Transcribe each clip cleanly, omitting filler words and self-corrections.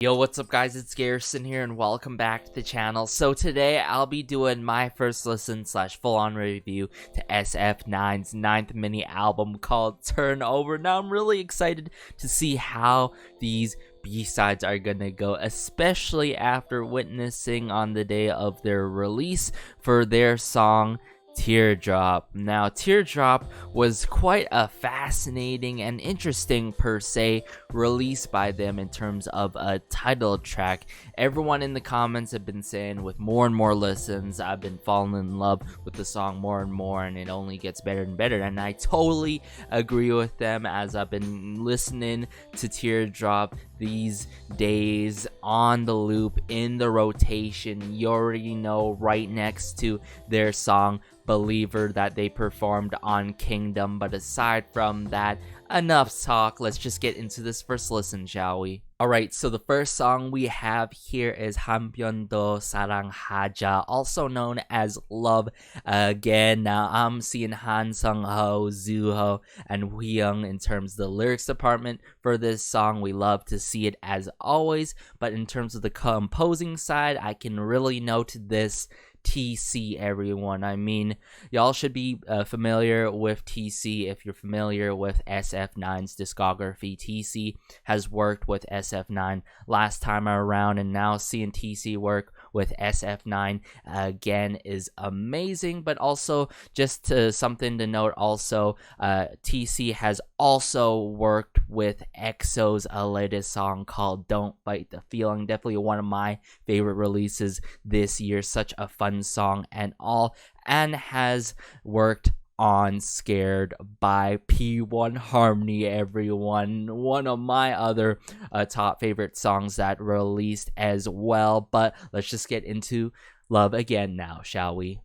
Yo, what's up guys, it's Garrison here and welcome back to the channel. So today I'll be doing my first listen / full-on review to SF9's 9th mini album called Turnover. Now I'm really excited to see how these B-sides are gonna go, especially after witnessing on the day of their release for their song Teardrop. Now, Teardrop was quite a fascinating and interesting, per se, release by them in terms of a title track. Everyone in the comments have been saying with more and more listens, I've been falling in love with the song more and more, and it only gets better and better. And I totally agree with them, as I've been listening to Teardrop these days on the loop, in the rotation. You already know, right next to their song Believer that they performed on Kingdom. But aside from that, enough talk, let's just get into this first listen, shall we? Alright, so the first song we have here is 한 편 더 사랑하자, also known as Love Again. Now I'm seeing Han Sung-ho, Zuho, and Hwi-young in terms of the lyrics department for this song. We love to see it as always, but in terms of the composing side, I can really note this TC, everyone. I mean, y'all should be familiar with TC if you're familiar with SF9's discography. TC has worked with SF9 last time around, and now seeing TC work with SF9 again is amazing. But also, just something to note also, TC has also worked with EXO's latest song called Don't Fight the Feeling. Definitely one of my favorite releases this year. Such a fun song and all, and has worked on Scared by P1 Harmony, everyone. One of my other top favorite songs that released as well. But let's just get into Love Again now, shall we?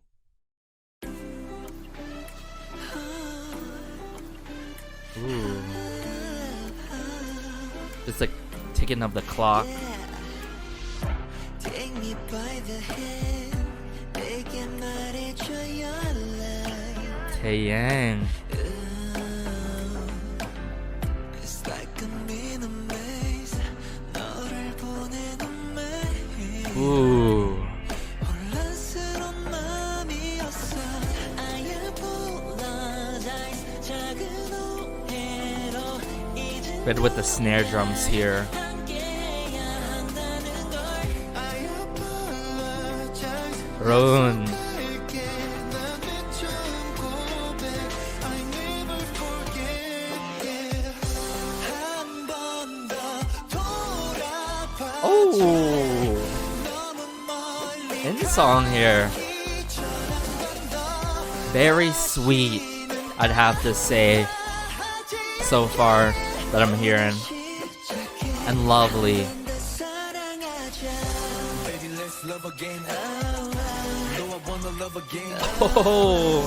Ooh. It's like ticking of the clock. Take me by the hand. Taeyang. Ooh. But with the snare drums here. Roon. Oh, in the song here, very sweet, I'd have to say, so far that I'm hearing, and lovely. Oh,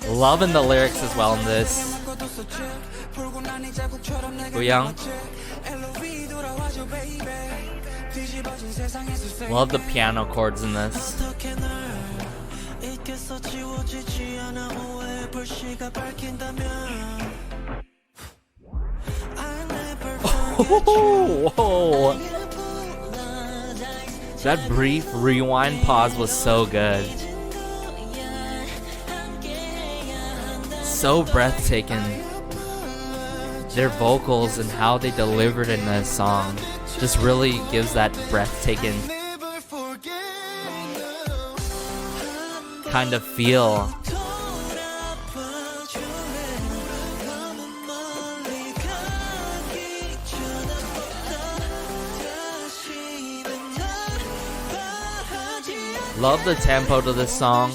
loving the lyrics as well in this. Hwi-young. Love the piano chords in this. Oh, whoa. That brief rewind pause was so good. So breathtaking. Their vocals and how they delivered in this song just really gives that breathtaking kind of feel. Love the tempo to this song.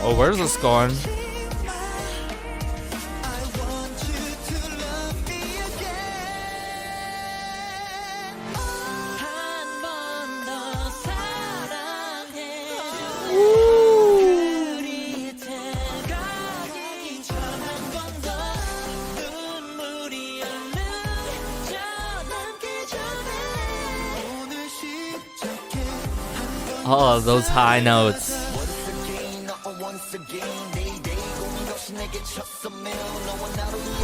Oh, where's this going? Oh, those high notes.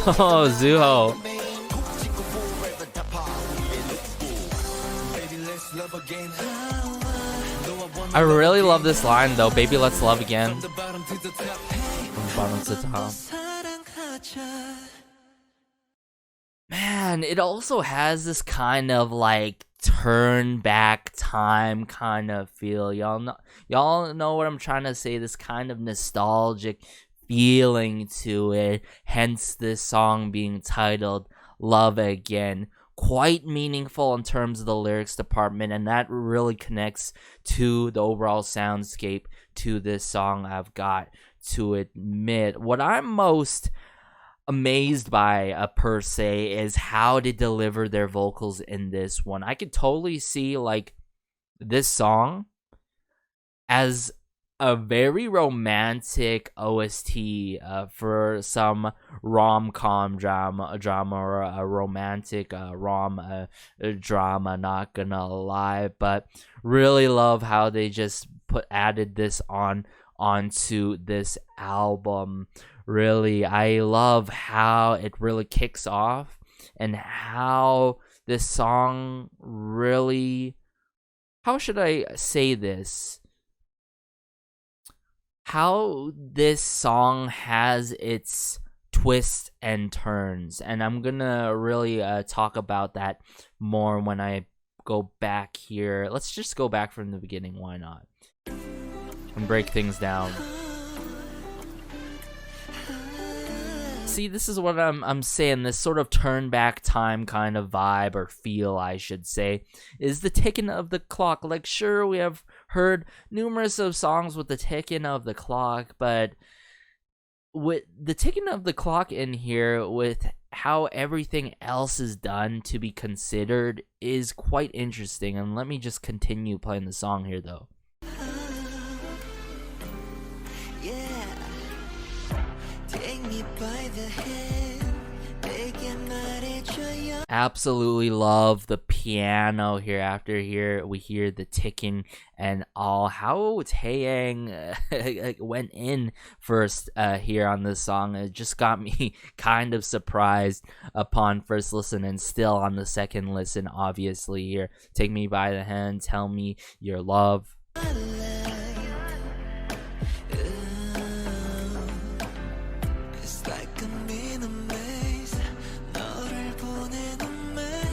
Oh, Zuho. I really love this line though. Baby, let's love again. From bottom to top. Man, it also has this kind of like turn back time kind of feel. Y'all know what I'm trying to say. This kind of nostalgic feeling to it. Hence this song being titled Love Again. Quite meaningful in terms of the lyrics department, and that really connects to the overall soundscape to this song, I've got to admit. What I'm most amazed by per se is how they deliver their vocals in this one. I could totally see like this song as a very romantic OST for some rom-com drama or a romantic rom drama, not gonna lie, but really love how they just added this onto this album. Really, I love how it really kicks off and how this song really, how should I say this? How this song has its twists and turns, and I'm gonna really talk about that more when I go back here. Let's just go back from the beginning, why not? And break things down. See, this is what I'm saying, this sort of turn back time kind of vibe or feel, I should say, is the ticking of the clock. Like, sure, we have heard numerous of songs with the ticking of the clock, but with the ticking of the clock in here, with how everything else is done to be considered, is quite interesting. And let me just continue playing the song here, though. Absolutely love the piano here. After here we hear the ticking and all. How Taeyang went in first here on this song, it just got me kind of surprised upon first listen, and still on the second listen, obviously here. Take me by the hand, tell me your love.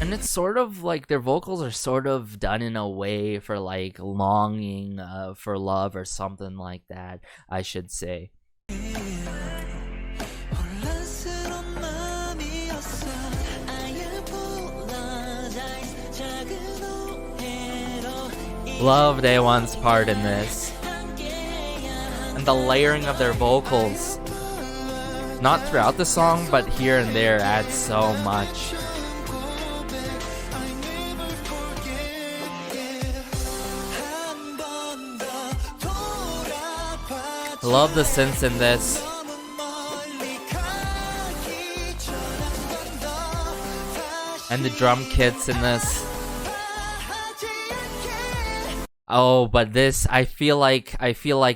And it's sort of like their vocals are sort of done in a way for like longing for love or something like that, I should say. Love Daewon's part in this. And the layering of their vocals. Not throughout the song, but here and there adds so much. Love the synths in this. And the drum kits in this. Oh, but this, I feel like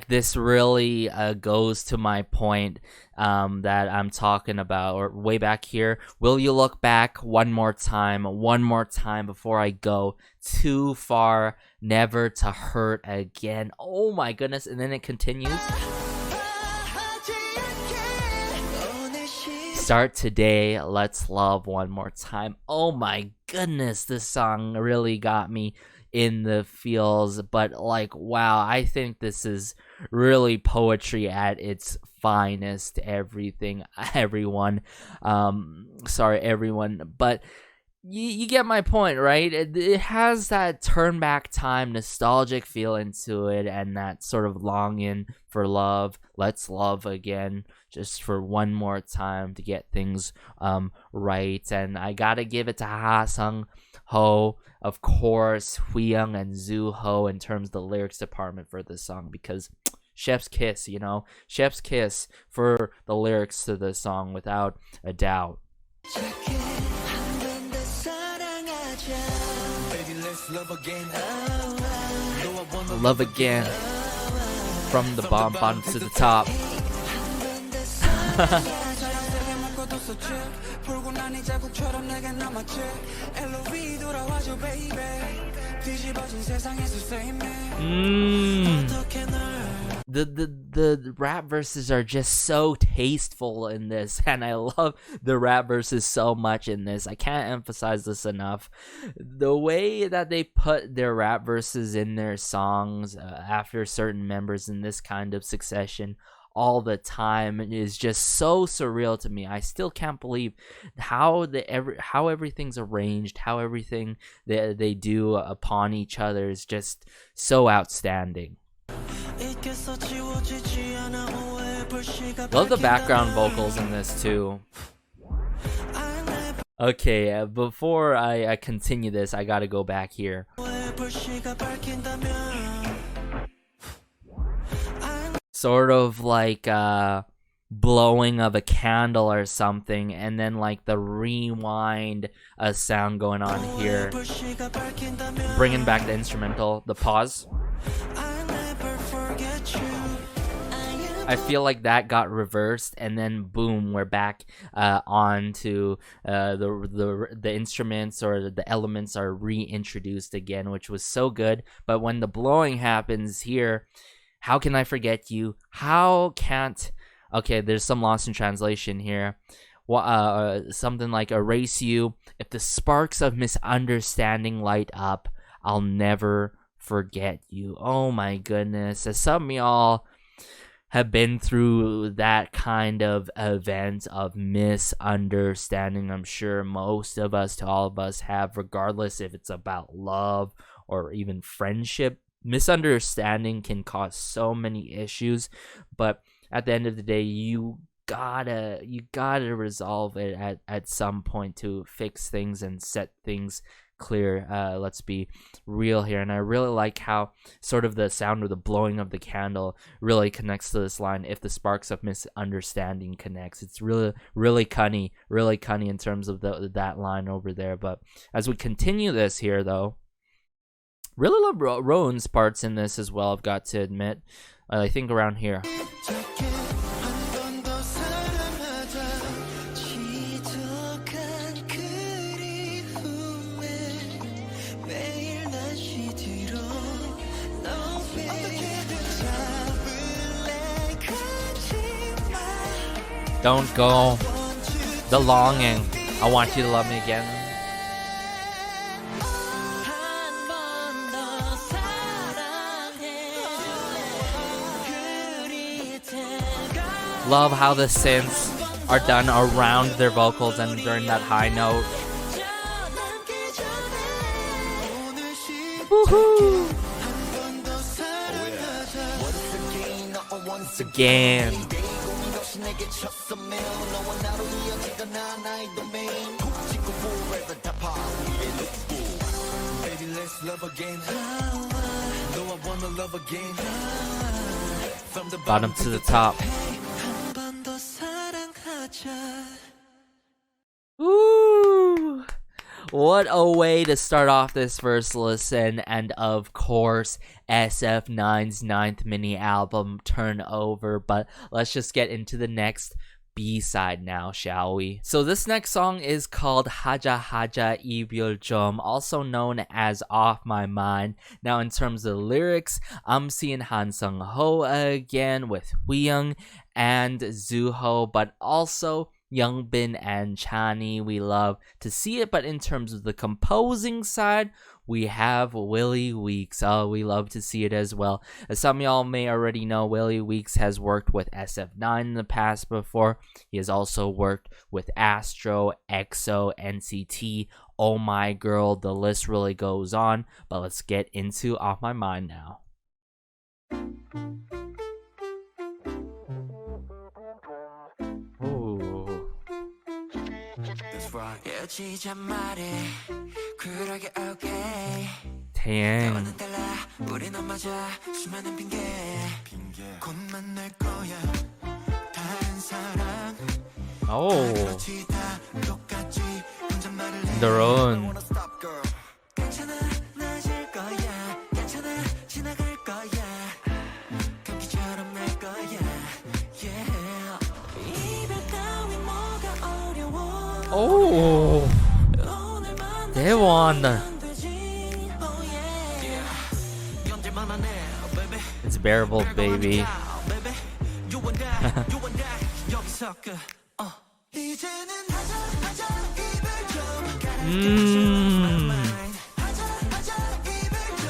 this really goes to my point that I'm talking about, or way back here. Will you look back one more time before I go too far, never to hurt again. Oh my goodness. And then it continues. Start today, let's love one more time. Oh my goodness, this song really got me in the feels, but like, wow, I think this is really poetry at its finest. Everyone, but you get my point, right? It has that turn back time nostalgic feel into it, and that sort of longing for love. Let's love again, just for one more time to get things right. And I gotta give it to Ha Sung Ho, of course, Huyoung and Zoo Ho in terms of the lyrics department for this song, because chef's kiss, chef's kiss for the lyrics to this song without a doubt. Love again, from the bottom to the top. The rap verses are just so tasteful in this, and I love the rap verses so much in this. I can't emphasize this enough. The way that they put their rap verses in their songs after certain members in this kind of succession all the time is just so surreal to me. I still can't believe how everything's arranged, how everything they do upon each other is just so outstanding. Love the background vocals in this too. Okay, before I continue this, I gotta go back here. Sort of like blowing of a candle or something, and then like the rewind sound going on here. Bringing back the instrumental, the pause. I feel like that got reversed, and then boom, we're back on to the instruments, or the elements are reintroduced again, which was so good. But when the blowing happens here, how can I forget you? Okay, there's some loss in translation here. Something like erase you. If the sparks of misunderstanding light up, I'll never forget you. Oh my goodness. As some of y'all have been through that kind of event of misunderstanding, I'm sure most of us, to all of us, have, regardless if it's about love or even friendship. Misunderstanding can cause so many issues, but at the end of the day, you gotta resolve it at some point to fix things and set things clear. Let's be real here. And I really like how sort of the sound of the blowing of the candle really connects to this line. If the sparks of misunderstanding connects, it's really cunny in terms of that line over there. But as we continue this here, though, really love Rowan's parts in this as well, I've got to admit. I think around here. Don't go. The longing. I want you to love me again. Love how the synths are done around their vocals and during that high note. Woohoo! Once again. Bottom to the top. Ooh, what a way to start off this first listen, and of course SF9's 9th mini album, Turnover. But let's just get into the next B-side now, shall we? So this next song is called Haja Haja Ibyul Jom, also known as Off My Mind. Now in terms of the lyrics, I'm seeing Han Sung Ho again with Huyoung and Zoo Ho, but also Youngbin and Chani. We love to see it, but in terms of the composing side, we have Willie Weeks. Oh, we love to see it as well. As some of y'all may already know, Willie Weeks has worked with SF9 in the past before. He has also worked with Astro, EXO, NCT, Oh My Girl. The list really goes on, but let's get into Off My Mind now. Ooh. Dang. Oh. Their own. Oh. 대원. It's bearable, baby.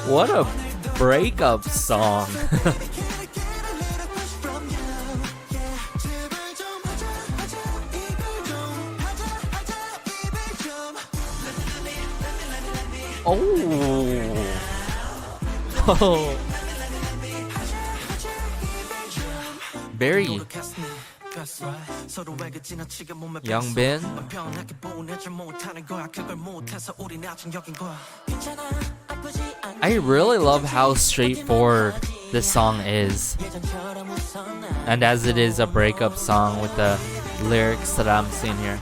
What a breakup song. Oh. Very Young Ben. I really love how straightforward this song is, and as it is a breakup song with the lyrics that I'm seeing here.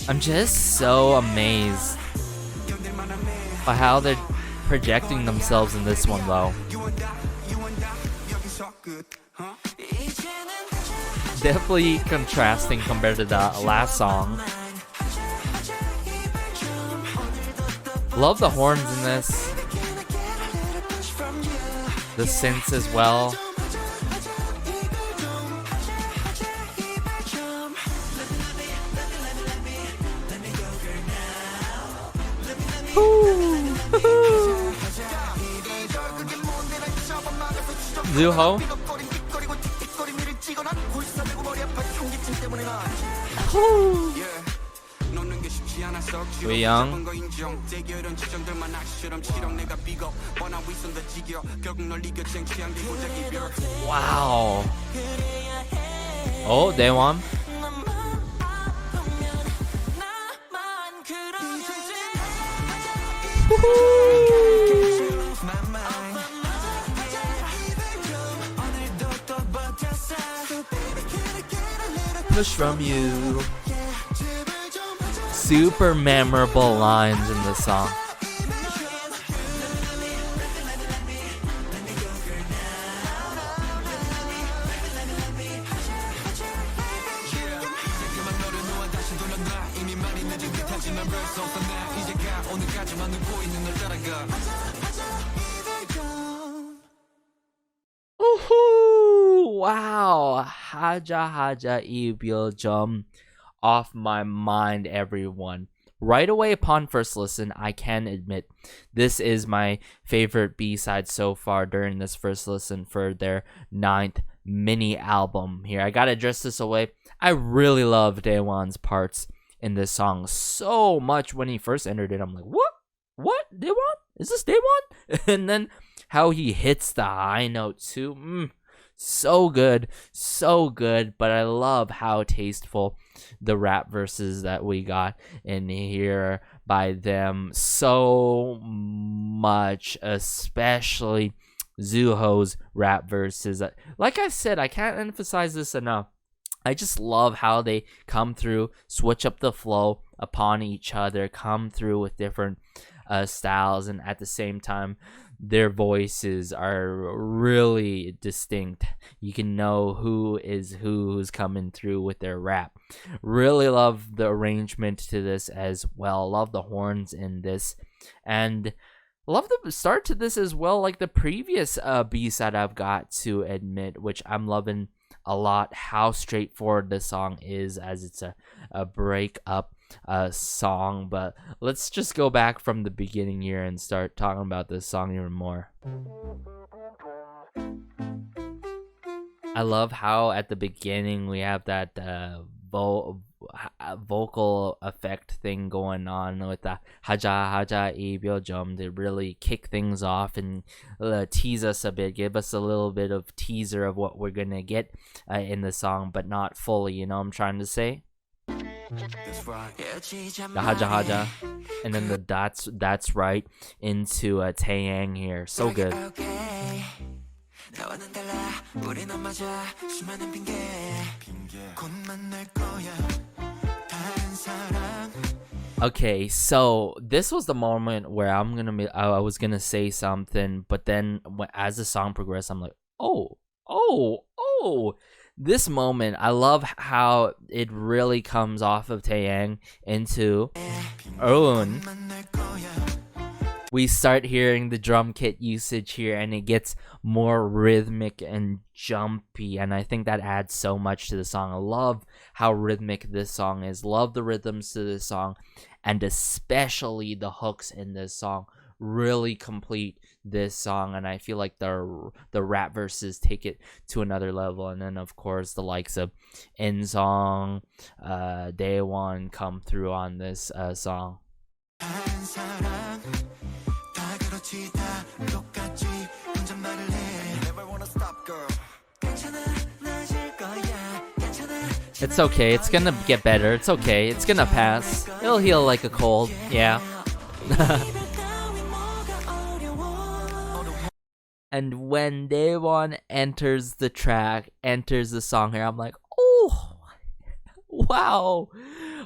I'm just so amazed by how they're projecting themselves in this one, though. Definitely contrasting compared to the last song. Love the horns in this. The synths as well. Zuho. We young. Wow. Oh, they won. Push from you. Super memorable lines in the song. Woohoo! Wow. Haja Haja Ibyojum. Off My Mind, everyone. Right away upon first listen, I can admit this is my favorite B-side so far during this first listen for their 9th mini album here. I gotta address this away. I really love Daewon's parts in this song so much. When he first entered it, I'm like, what? Daewon? Is this Daewon? And then how he hits the high note too. So good. But I love how tasteful the rap verses that we got in here by them so much, especially Zuho's rap verses. Like I said, I can't emphasize this enough. I just love how they come through, switch up the flow upon each other, come through with different styles, and at the same time their voices are really distinct. You can know who is who's coming through with their rap. Really love the arrangement to this as well. Love the horns in this, and love the start to this as well, like the previous B-side I've got to admit, which I'm loving a lot how straightforward this song is, as it's a break-up song. But let's just go back from the beginning here and start talking about this song even more. I love how at the beginning we have that vocal effect thing going on with the haja haja 이별점 to really kick things off and tease us a bit, give us a little bit of teaser of what we're gonna get in the song, but not fully, you know what I'm trying to say? The haja haja, and then the that's right into Taeyang here. So good. Okay, so this was the moment where I was gonna say something, but then as the song progressed, I'm like, oh. This moment, I love how it really comes off of Taeyang into Eun. We start hearing the drum kit usage here, and it gets more rhythmic and jumpy, and I think that adds so much to the song. I love how rhythmic this song is, love the rhythms to this song, and especially the hooks in this song really complete this song, and I feel like the rap verses take it to another level. And then of course the likes of In-song, Daewon come through on this song. It's okay, it's gonna get better, it's okay, it's gonna pass, it'll heal like a cold, yeah. And when Daewon enters the track, enters the song here, I'm like, oh,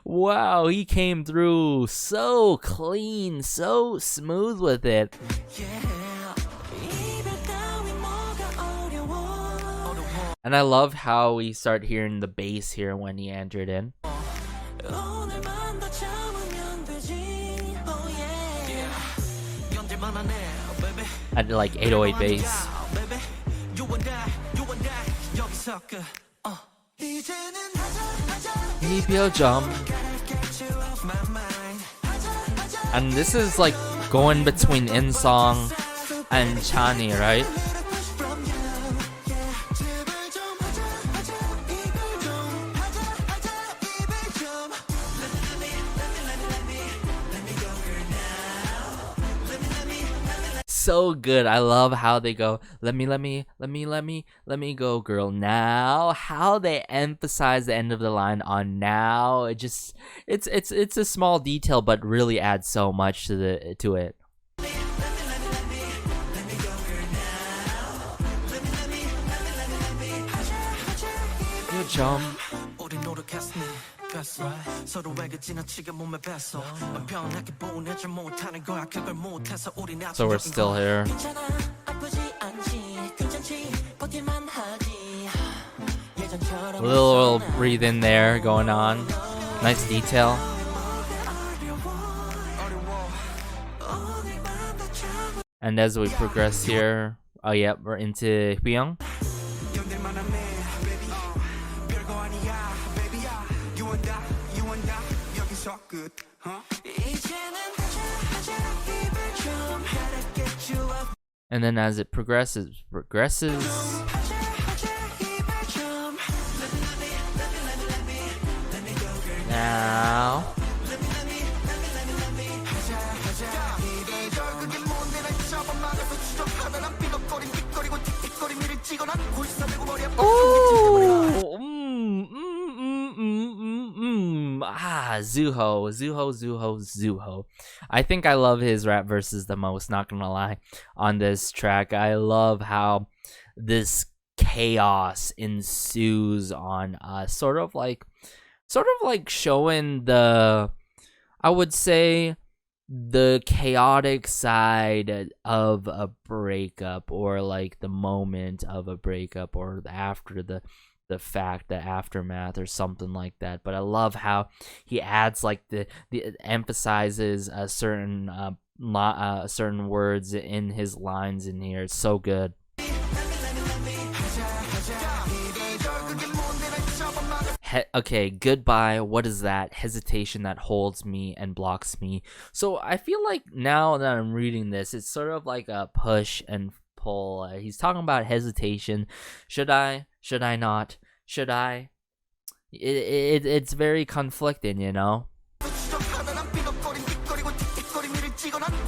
wow, he came through so clean, so smooth with it. And I love how we start hearing the bass here when he entered in. At like 808 bass. And this is like going between In-song and Chani, right? So good. I love how they go, let me go, girl, now. How they emphasize the end of the line on now. It's a small detail, but really adds so much to it. You jump. So we're still here. A little breathe in there going on. Nice detail. And as we progress here, oh yeah, we're into Hyeong. And then as it progresses. Now. Zuho. I think I love his rap verses the most, not gonna lie, on this track. I love how this chaos ensues on us, sort of like showing the, I would say, the chaotic side of a breakup, or like the moment of a breakup, or after the fact, the aftermath, or something like that. But I love how he adds like the emphasizes a certain certain words in his lines in here. It's so good. Okay, goodbye. What is that? Hesitation that holds me and blocks me. So I feel like now that I'm reading this, it's sort of like a push and pull. He's talking about hesitation. Should I? Should I not? Should I? It's very conflicting, you know.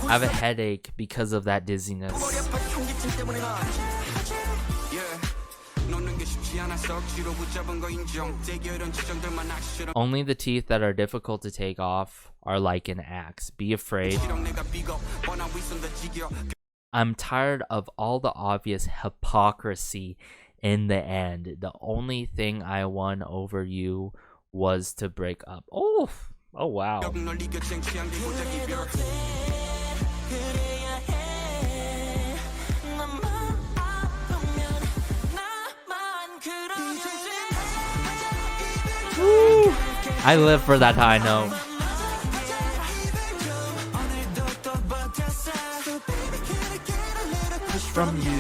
I have a headache because of that dizziness. Only the teeth that are difficult to take off are like an axe. Be afraid. I'm tired of all the obvious hypocrisy in the end. The only thing I won over you was to break up. Oh wow. Woo. I live for that high note. From you.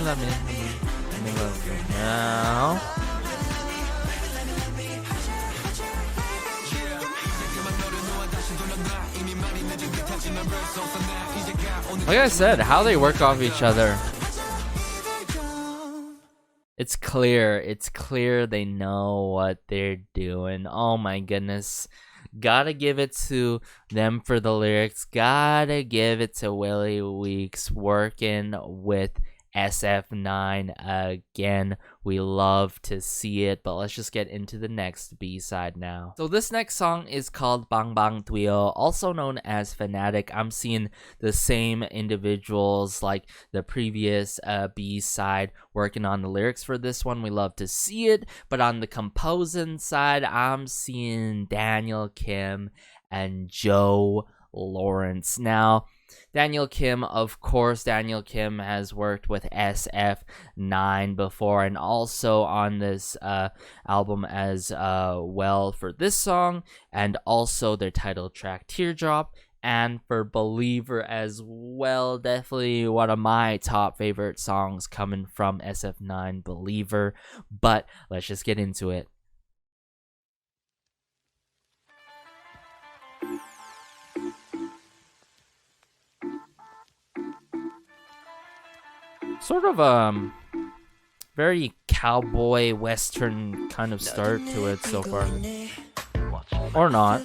Let me love you now. Like I said, how they work off each other. It's clear they know what they're doing. Oh my goodness. Gotta give it to them for the lyrics. Gotta give it to Willie Weeks working with SF9 again. We love to see it, but let's just get into the next B-side now. So this next song is called Bang Bang Tuyo, also known as Fanatic. I'm seeing the same individuals like the previous B-side working on the lyrics for this one. We love to see it, but on the composing side, I'm seeing Daniel Kim and Joe Lawrence. Now, Daniel Kim, of course, Daniel Kim has worked with SF9 before and also on this album as well for this song and also their title track Teardrop and for Believer as well. Definitely one of my top favorite songs coming from SF9, Believer, but let's just get into it. Sort of very cowboy western kind of start to it so far, or not.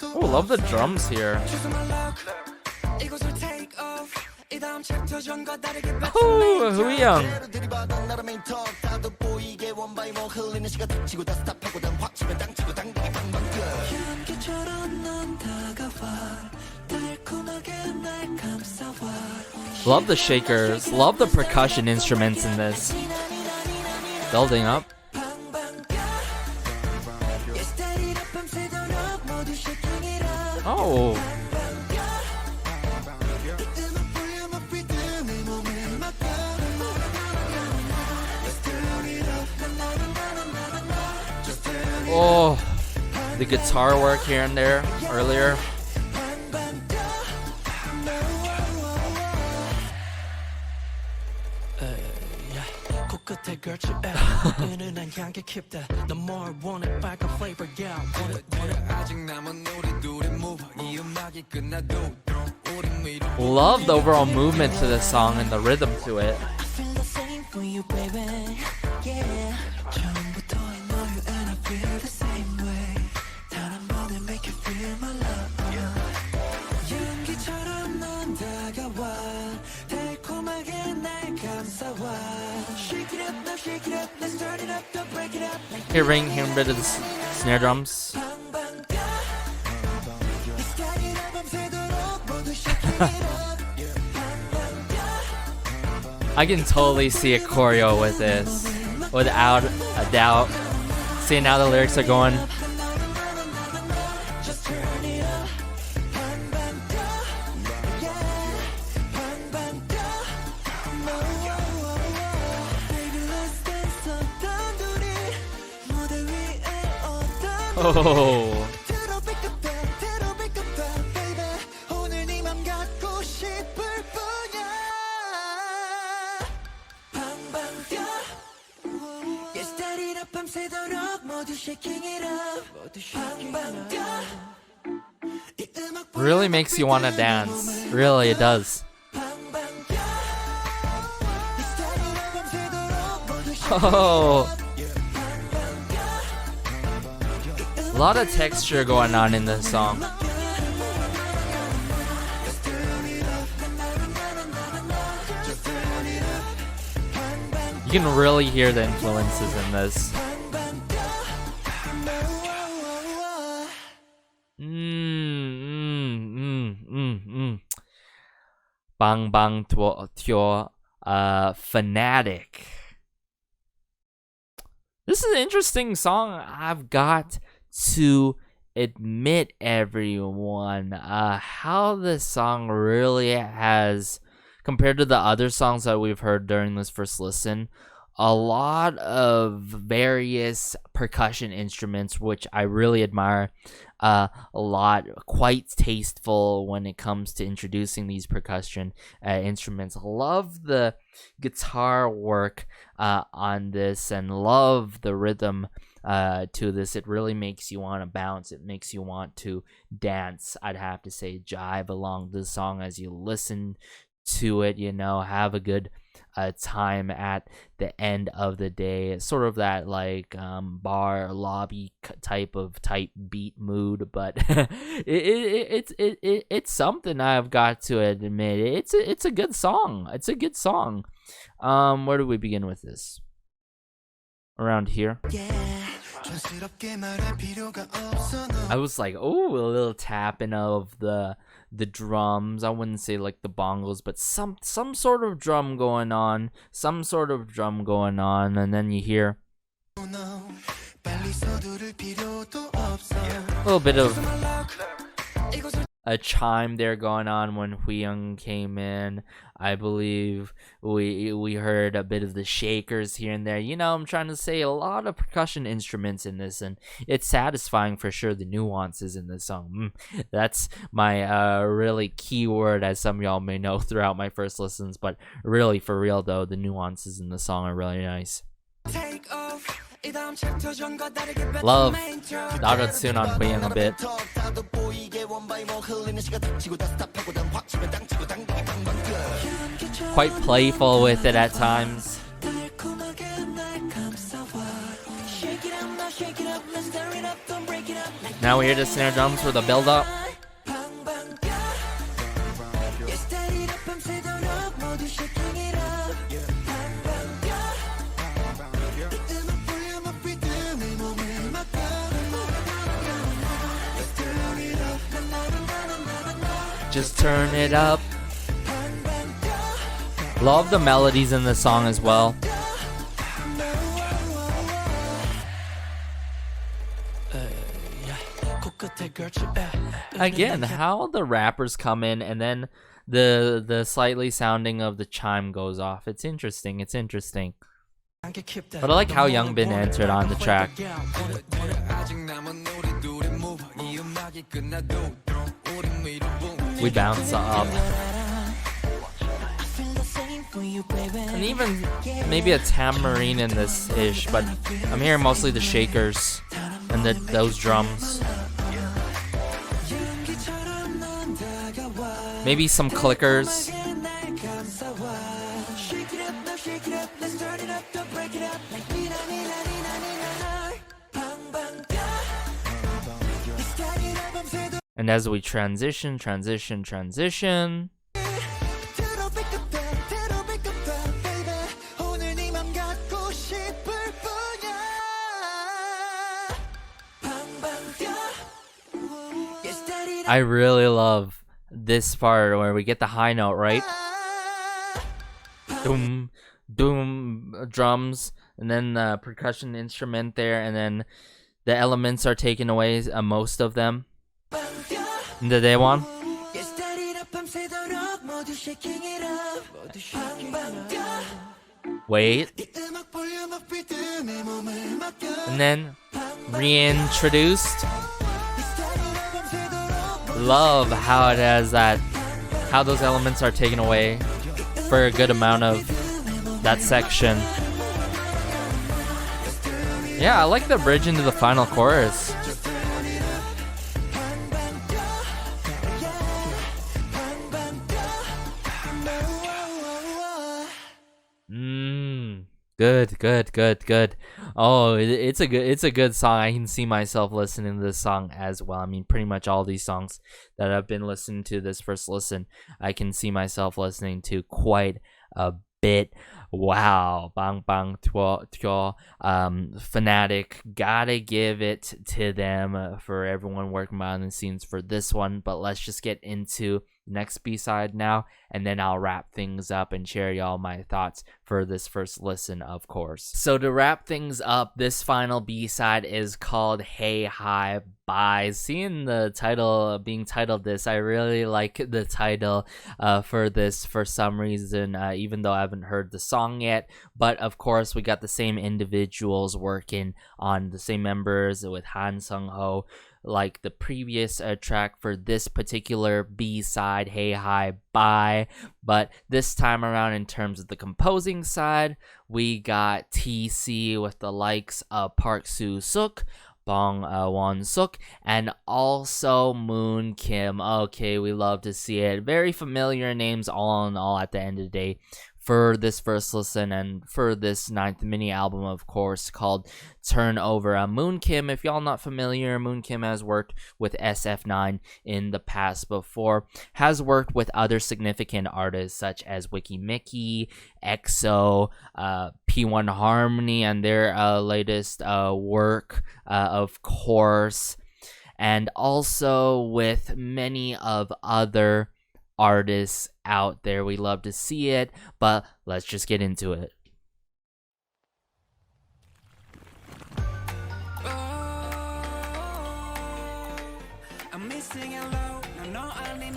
Oh, love the drums here. Oh, Huiyang. Love the shakers, love the percussion instruments in this. Building up. Oh. Oh, the guitar work here and there earlier. Love the overall movement to this song and the rhythm to it. Hearing him rid of the snare drums. I can totally see a choreo with this, without a doubt. Seeing how the lyrics are going. Oh. 밤새도록 모두 shaking it up 방방 뛰어 이 음악 Really makes you want to dance. Really, it does. 방방 뛰어 이 스타일로 밤새도록 모두 Oh, a lot of texture going on in this song. You can really hear the influences in this. Bang bang tuo Fanatic. This is an interesting song. I've got to admit, everyone, how this song really has, compared to the other songs that we've heard during this first listen, a lot of various percussion instruments, which I really admire a lot. Quite tasteful when it comes to introducing these percussion instruments. Love the guitar work on this, and love the rhythm to this. It really makes you want to bounce. It makes you want to dance. I'd have to say jive along this song as you listen to it, you know, have a good time at the end of the day. It's sort of that like bar lobby type beat mood, but it's something I've got to admit. It's a good song. It's a good song. Where do we begin with this? Around here. I was like, oh, a little tapping of the drums. I wouldn't say like the bongos, but some sort of drum going on, and then you hear a little bit of a chime there going on when Huyoung came in. I believe we heard a bit of the shakers here and there. You know, I'm trying to say a lot of percussion instruments in this, and it's satisfying for sure, the nuances in this song. That's my really key word, as some of y'all may know throughout my first listens, but really, for real though, the nuances in the song are really nice. Love 나르츠는 on Huyoung a bit. Quite playful with it at times. Now we hear the snare drums for the build up. Just turn it up. Love the melodies in this song as well. Again, how the rappers come in and then the slightly sounding of the chime goes off. It's interesting. But I like how Youngbin entered on the track. We bounce up. And even maybe a tambourine in this ish, but I'm hearing mostly the shakers and those drums. Maybe some clickers. And as we transition. I really love this part where we get the high note, right? Doom, drums, and then the percussion instrument there, and then the elements are taken away, most of them. The day one. Wait. And then reintroduced. Love how it has that, how those elements are taken away for a good amount of that section. Yeah, I like the bridge into the final chorus. Good. Oh, it's a good song. I can see myself listening to this song as well. I mean, pretty much all these songs that I've been listening to this first listen, I can see myself listening to quite a bit. Wow, bang bang twa. Fanatic, gotta give it to them for everyone working behind the scenes for this one. But let's just get into next B-side now, and then I'll wrap things up and share y'all my thoughts for this first listen, of course. So to wrap things up, this final B-side is called Hey Hi Bye. Seeing the title being titled this, I really like the title for this for some reason, even though I haven't heard the song yet. But of course, we got the same individuals working on the same members with Han Sung-ho, like the previous track for this particular B-side, Hey Hi Bye. But this time around, in terms of the composing side, we got TC with the likes of Park Soo-suk, Bong Won-suk, and also Moon Kim. Okay, we love to see it. Very familiar names all in all at the end of the day for this first listen and for this 9th mini album, of course, called Turnover. Moon Kim, if y'all not familiar, Moon Kim has worked with SF9 in the past before, has worked with other significant artists such as Wiki Mickey, EXO, P1 Harmony, and their latest work, of course, and also with many of other artists out there. We love to see it, but let's just get into it.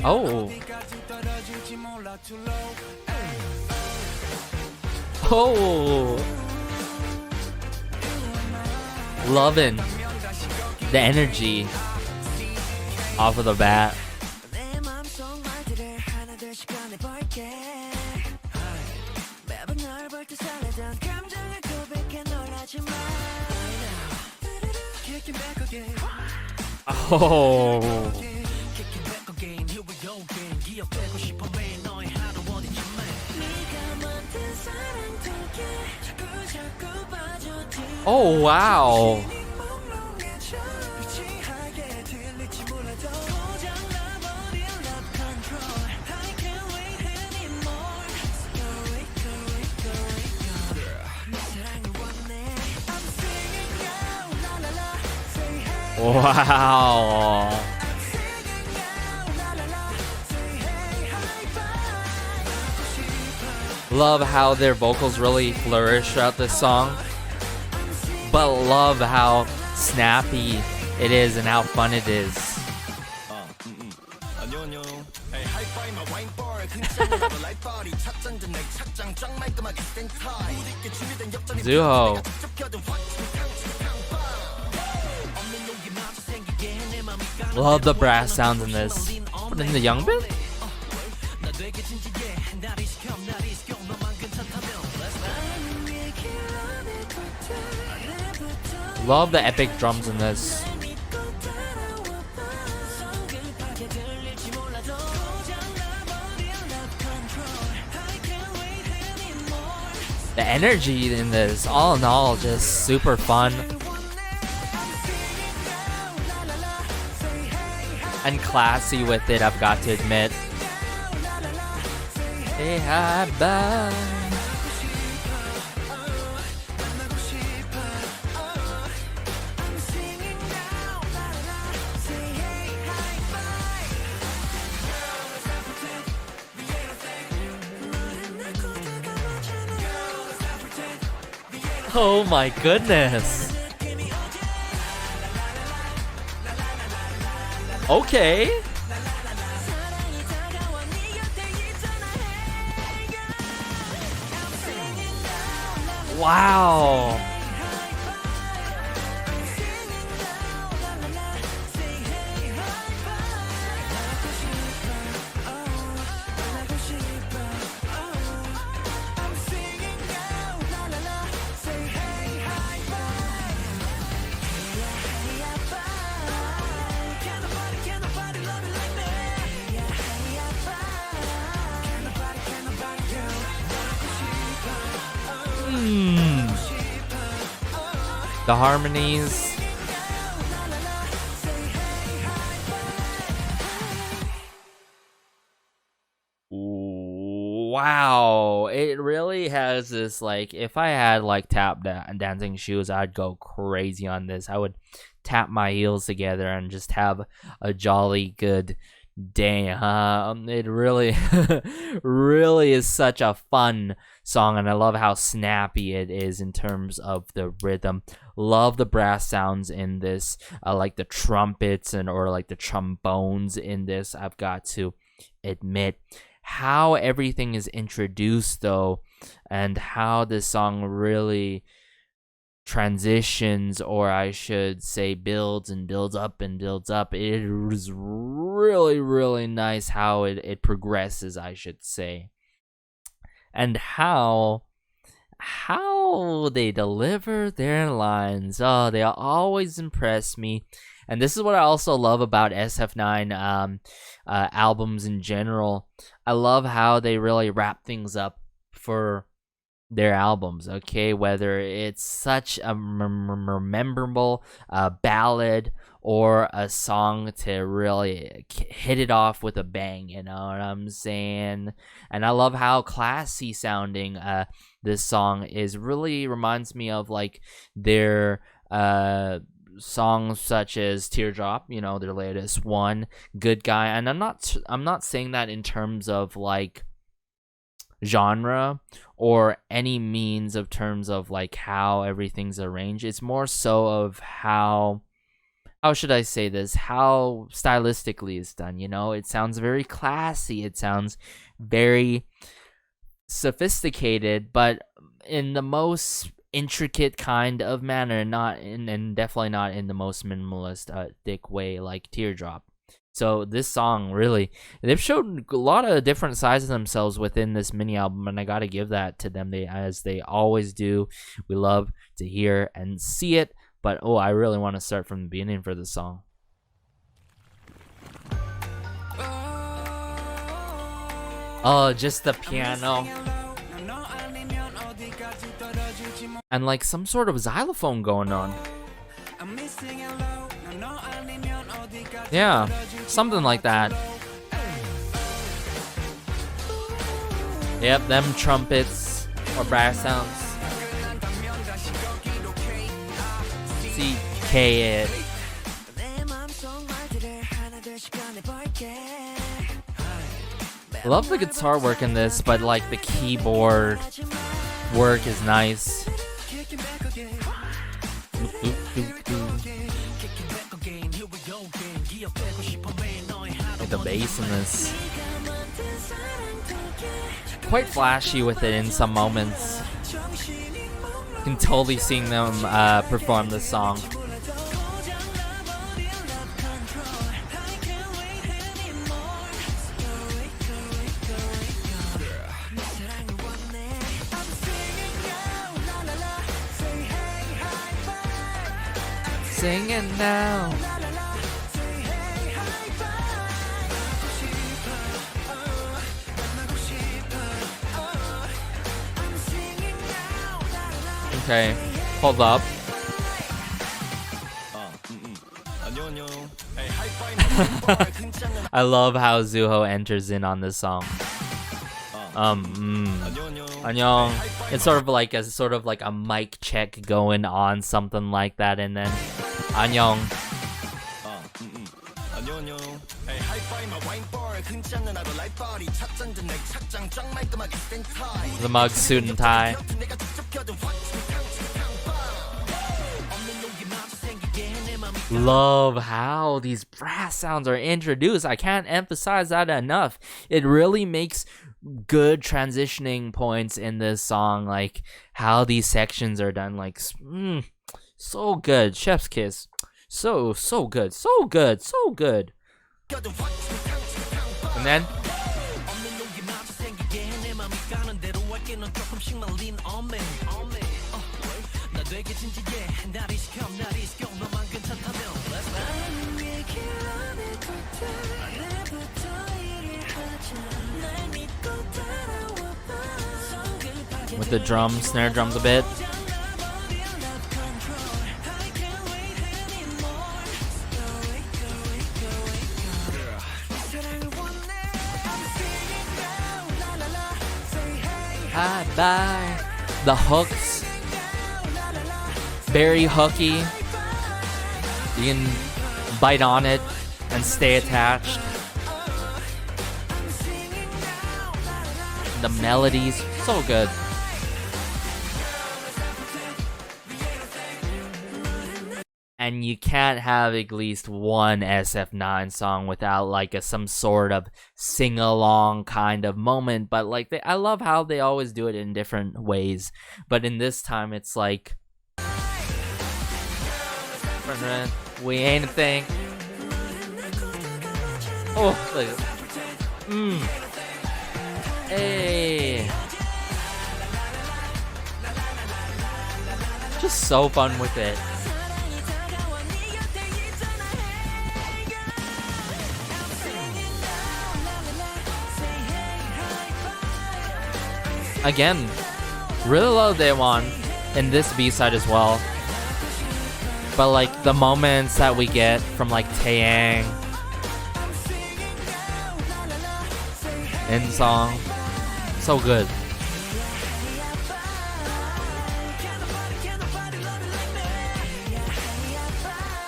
Oh. Loving the energy off of the bat. Oh. Oh, wow. Wow. Love how their vocals really flourish throughout this song, but love how snappy it is and how fun it is. Zuho. Love the brass sounds in this. But in the Youngbin? Love the epic drums in this. The energy in this, all in all, just super fun. And classy with it, I've got to admit. Hey, hi, bye. Oh my goodness. Okay. Wow. The harmonies. Wow, it really has this, like, if I had like dancing shoes, I'd go crazy on this. I would tap my heels together and just have a jolly good day. It really really is such a fun song, and I love how snappy it is in terms of the rhythm. Love the brass sounds in this, like the trumpets or like the trombones in this. I've got to admit how everything is introduced though, and how this song really transitions, or I should say builds and builds up and builds up. It is really, really nice how it progresses, I should say. And how they deliver their lines. Oh, they always impress me. And this is what I also love about SF9 albums in general. I love how they really wrap things up for their albums, okay? Whether it's such a memorable ballad or a song to really hit it off with a bang, you know what I'm saying? And I love how classy sounding this song is. Really reminds me of like their songs such as Teardrop, you know, their latest one, Good Guy. And I'm not saying that in terms of like genre or any means of terms of like how everything's arranged. It's more so of how should I say this, how stylistically it's done, you know? It sounds very classy, it sounds very sophisticated, but in the most intricate kind of manner, and definitely not in the most minimalistic way like Teardrop. So this song, really, they've showed a lot of different sides of themselves within this mini album, and I gotta give that to them. As they always do. We love to hear and see it, but oh, I really want to start from the beginning for this song. Oh, just the piano. And like some sort of xylophone going on. Yeah, something like that. Yep, them trumpets or brass sounds. CK it. Love the guitar work in this, but like the keyboard work is nice. Like the bass in this, quite flashy with it in some moments. You can totally see them perform this song. Singing now. Okay, hold up. I love how Zuho enters in on this song. 안녕. It's sort of like a mic check going on, something like that, and then 안녕. The mug, suit and tie. Love how these brass sounds are introduced. I can't emphasize that enough. It really makes good transitioning points in this song, like how these sections are done, like so good. Chef's kiss. So good. So good. So good. And then with the drums, snare drums a bit. Bye bye. The hooks, very hooky. You can bite on it and stay attached. The melodies, so good. And you can't have at least one SF9 song without like some sort of sing-along kind of moment. But like I love how they always do it in different ways. But in this time, it's like we ain't a thing. Oh, look. Hey. Just so fun with it. Again, really love Daewon in this B-side as well. But like the moments that we get from like Taeyang in song, so good.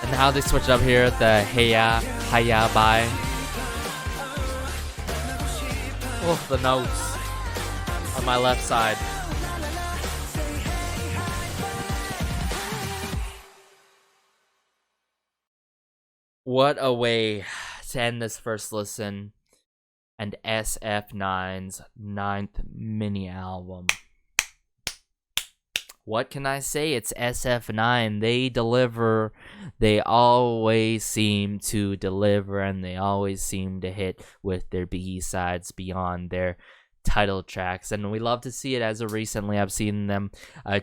And how they switch up here, the Heya, Haya, Bye. Oh, the notes on my left side. What a way to end this first listen and SF9's 9th mini album. What can I say? It's SF9. They deliver. They always seem to deliver, and they always seem to hit with their B-sides beyond their title tracks. And we love to see it. As of recently, I've seen them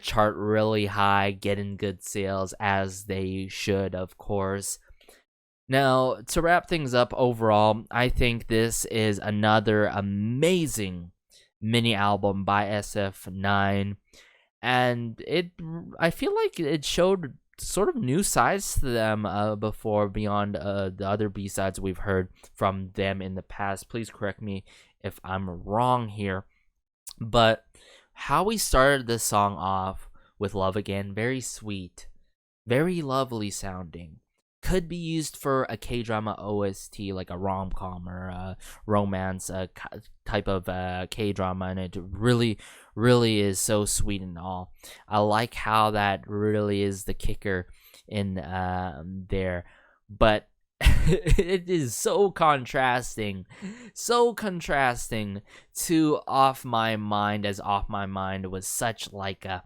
chart really high, getting good sales, as they should, of course. Now, to wrap things up overall, I think this is another amazing mini album by SF9. And I feel like it showed sort of new sides to them before, beyond the other B-sides we've heard from them in the past. Please correct me if I'm wrong here. But how we started this song off with Love Again, very sweet, very lovely sounding. Could be used for a K-drama OST, like a rom-com or a romance type of K-drama, and it really is so sweet and all. I like how that really is the kicker in there, but it is so contrasting to Off My Mind, as Off My Mind was such like a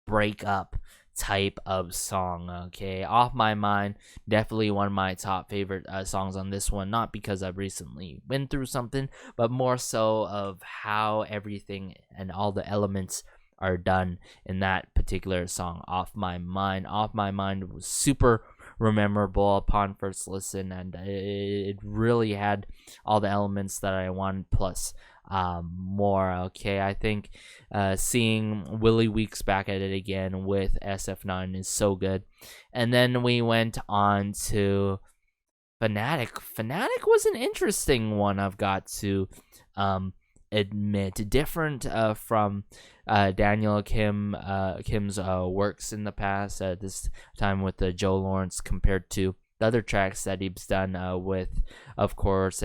breakup type of song. Okay, Off My Mind, definitely one of my top favorite songs on this one, not because I've recently been through something, but more so of how everything and all the elements are done in that particular song, Off My Mind. Off My Mind was super memorable upon first listen, and it really had all the elements that I wanted, plus more. Okay, I think seeing Willie Weeks back at it again with SF9 is so good. And then we went on to Fanatic. Fanatic was an interesting one, I've got to admit. Different from Daniel Kim's works in the past, this time with Joe Lawrence, compared to the other tracks that he's done with, of course,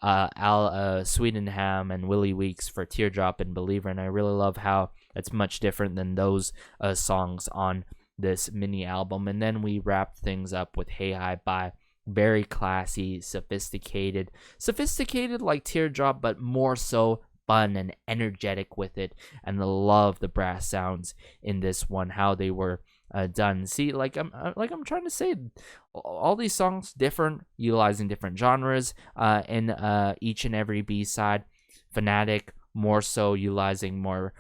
Al Swedenham and Willie Weeks for Teardrop and Believer. And I really love how it's much different than those songs on this mini album. And then we wrapped things up with Hey Hi Bye. Very classy, sophisticated like Teardrop, but more so fun and energetic with it. And I love the brass sounds in this one, how they were done. See, like I'm trying to say, all these songs different, utilizing different genres in each and every B-side. Fanatic more so utilizing more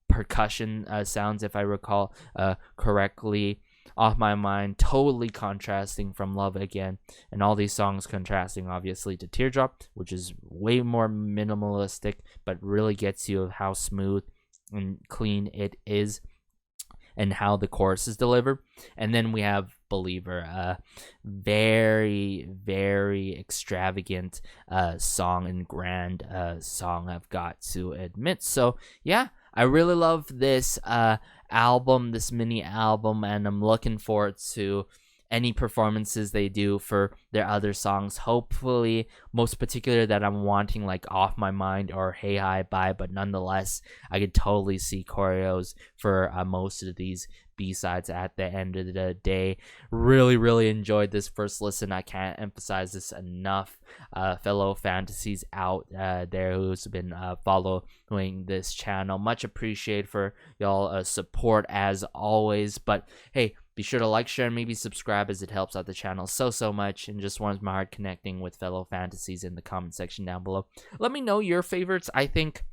percussion sounds, if I recall correctly. Off My Mind totally contrasting from Love Again, and all these songs contrasting obviously to Teardrop, which is way more minimalistic, but really gets you of how smooth and clean it is and how the chorus is delivered. And then we have Believer. Very, very extravagant song and grand song, I've got to admit. So yeah, I really love this album, this mini album, and I'm looking forward to any performances they do for their other songs. Hopefully, most particular that I'm wanting, like Off My Mind or Hey Hi Bye, but nonetheless, I could totally see choreos for most of these B-sides at the end of the day. Really enjoyed this first listen. I can't emphasize this enough. Fellow fantasies out there who's been following this channel, much appreciated for y'all support as always. But hey, be sure to like, share, and maybe subscribe, as it helps out the channel so much, and just warms my heart connecting with fellow fantasies in the comment section down below. Let me know your favorites. I think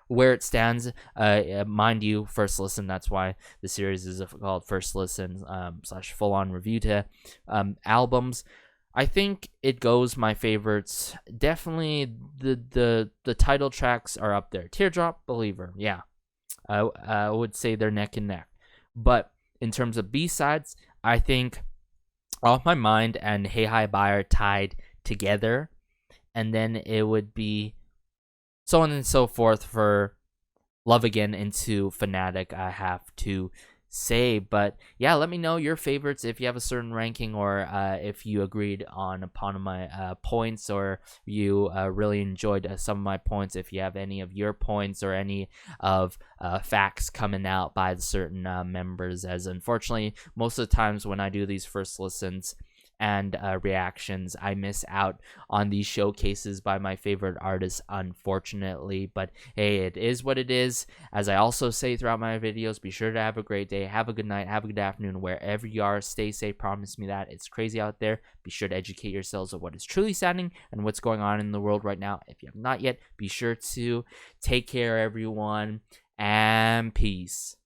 where it stands, mind you, first listen, that's why the series is called First Listen / full-on review to albums. I think it goes my favorites. Definitely the title tracks are up there. Teardrop, Believer, yeah. I would say they're neck and neck. But in terms of B-sides, I think Off My Mind and Hey Hi Bye are tied together. And then it would be so on and so forth for Love Again into Fanatic, I have to say. But yeah, let me know your favorites if you have a certain ranking, or if you agreed upon my points, or you really enjoyed some of my points. If you have any of your points or any of facts coming out by the certain members, as unfortunately most of the times when I do these first listens and reactions, I miss out on these showcases by my favorite artists, unfortunately. But hey, it is what it is. As I also say throughout my videos, be sure to have a great day, have a good night, have a good afternoon, wherever you are. Stay safe, promise me that. It's crazy out there. Be sure to educate yourselves of what is truly happening and what's going on in the world right now. If you have not yet, be sure to take care, everyone, and peace.